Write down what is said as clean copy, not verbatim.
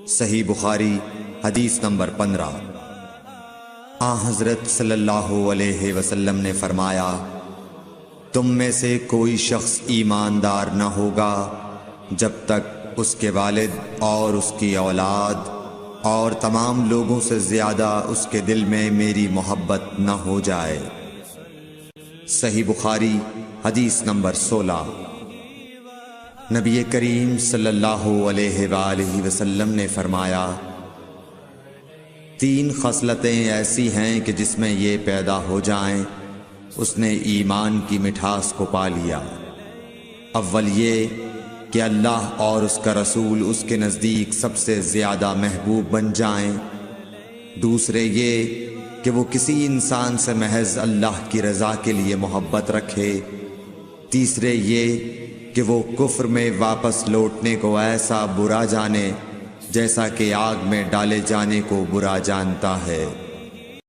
صحیح بخاری حدیث نمبر 15۔ حضرت صلی اللہ علیہ وسلم نے فرمایا، تم میں سے کوئی شخص ایماندار نہ ہوگا جب تک اس کے والد اور اس کی اولاد اور تمام لوگوں سے زیادہ اس کے دل میں میری محبت نہ ہو جائے۔ صحیح بخاری حدیث نمبر 16۔ نبی کریم صلی اللہ علیہ وآلہ وسلم نے فرمایا، 3 خصلتیں ایسی ہیں کہ جس میں یہ پیدا ہو جائیں اس نے ایمان کی مٹھاس کو پا لیا۔ اول یہ کہ اللہ اور اس کا رسول اس کے نزدیک سب سے زیادہ محبوب بن جائیں۔ دوسرے یہ کہ وہ کسی انسان سے محض اللہ کی رضا کے لیے محبت رکھے۔ تیسرے یہ کہ وہ کفر میں واپس لوٹنے کو ایسا برا جانے جیسا کہ آگ میں ڈالے جانے کو برا جانتا ہے۔